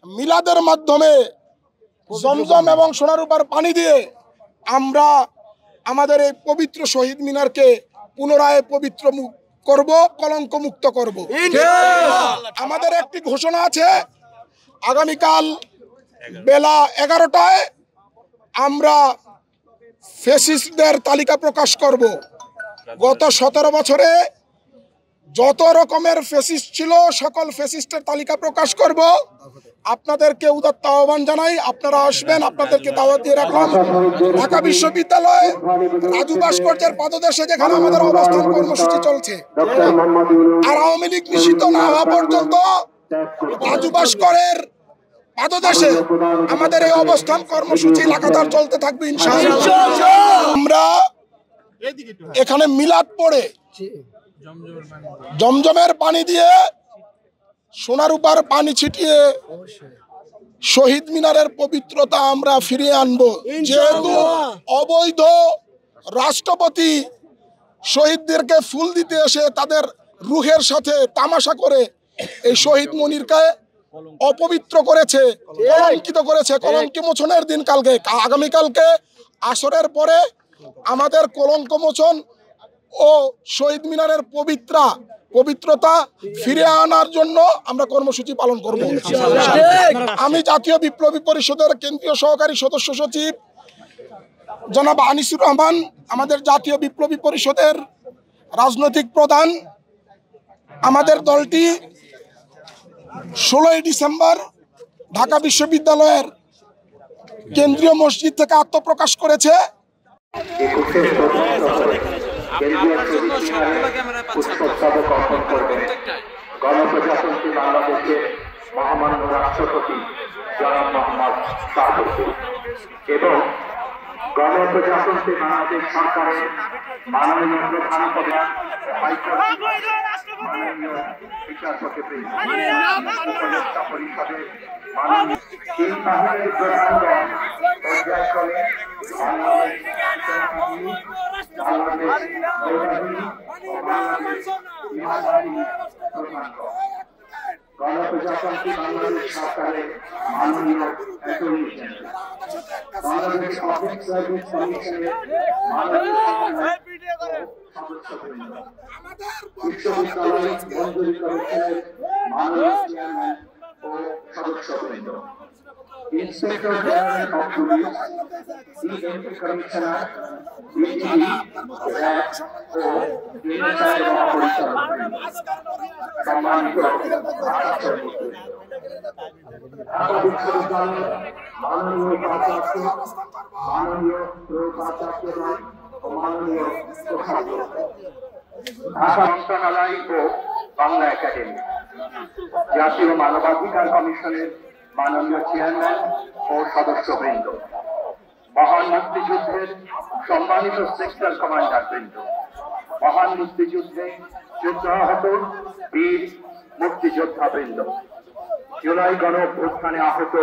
মিলাদের মাধ্যমে জমজম এবং সোনারূপার পানি দিয়ে আমরা আমাদের এই পবিত্র শহীদ মিনারকে পুনরায় পবিত্র করব, কলঙ্ক মুক্ত করব। আমাদের একটি ঘোষণা আছে, আগামীকাল বেলা 11টায় আমরা ফ্যাসিস্টদের তালিকা প্রকাশ করব। গত 17 বছরে যত রকমের ফ্যাসিস্ট ছিল সকল ফ্যাসিস্টের তালিকা প্রকাশ করব। আপনাদেরকে উদাত্ত আহ্বান জানাই, আপনারা আসবেন, আপনাদেরকে দাওয়াত দিয়ে রাখলাম। ঢাকা বিশ্ববিদ্যালয় রাজু ভাস্কর্যের পাদদেশে যেখানে আমাদের অবস্থান কর্মসূচি চলছে, আর আওয়ামী লীগ নিষিদ্ধ না হওয়া পর্যন্ত রাজু ভাস্করের পাদদেশে আমাদের এই অবস্থান কর্মসূচি লাগাতার চলতে থাকবে ইনশাআল্লাহ। আমরা এখানে মিলাদ পড়ে জমজমের পানি দিয়ে সোনারূপার পানি ছিটিয়ে শহীদ মিনারের পবিত্রতা আমরা ফিরিয়ে আনবো। যেহেতু অবৈধ রাষ্ট্রপতি শহীদদেরকে ফুল দিতে এসে তাদের রুহের সাথে তামাশা করে এই শহীদ মনিরকে অপবিত্র করেছে, কলঙ্কিত করেছে। কলঙ্ক মোচনের দিন কালকে, আগামীকালকে আসরের পরে আমাদের কলঙ্ক মোচন ও শহীদ মিনারের পবিত্রতা ফিরে আনার জন্য আমরা কর্মসূচি পালন করব। আমি জাতীয় বিপ্লবী পরিষদের কেন্দ্রীয় সহকারী সদস্য সচিব জনাব আনিসুর রহমান, আমাদের জাতীয় বিপ্লবী পরিষদের রাজনৈতিক প্রধান, আমাদের দলটি 16ই ডিসেম্বর ঢাকা বিশ্ববিদ্যালয়ের কেন্দ্রীয় মসজিদ থেকে আত্মপ্রকাশ করেছে। গণপ্রজাতন্ত্রী বাংলাদেশের মহামান্য রাষ্ট্রপতি জনাব মোহাম্মদ শাহাবুদ্দিন এবং গণপ্রজাতন্ত্রী বাংলাদেশ সরকারের মাননীয় প্রধান প্রধান মাননীয় বিচারপতি উপদেষ্টা পরিষদের মাননীয় তিন বাহিনীর প্রধানগণ পর্যায়ক্রমে বাংলাদেশ নৌবাহিনী ও বাংলাদেশ বিমানবাহিনী প্রধানগণ, গণপ্রজাতন্ত্রী বাংলাদেশ সরকারের মাননীয় attorney general, Bangladesh public service কমিশনের মাননীয় সদস্যবৃন্দ, বিশ্ববিদ্যালয় মঞ্জুরি কমিশনের মাননীয় চেয়ারম্যান ও সদস্যবৃন্দ, inspector general of police, DMP commissioner, BGB, RAB ও এনএসআই মহাপরিচালক, সম্মানিত ঢাকা বিশ্ববিদ্যালয়ের মাননীয় উপাচার্য, মাননীয় প্রোপাচার্যগণ ও মাননীয় কোষাধ্যক্ষ, ঢাকা মন্ত্রণালয় ও বাংলা একাডেমি, জাতীয় মানবাধিকার কমিশনের মাননীয় চেয়ারম্যান ও সদস্যবৃন্দ, মহান মুক্তিযুদ্ধের সম্মানিত সেক্টর কমান্ডার বৃন্দ, মহান মুক্তিযুদ্ধে যুদ্ধাহত বীর মুক্তিযোদ্ধা বৃন্দ, জুলাই গণ অভ্যুত্থানে আহত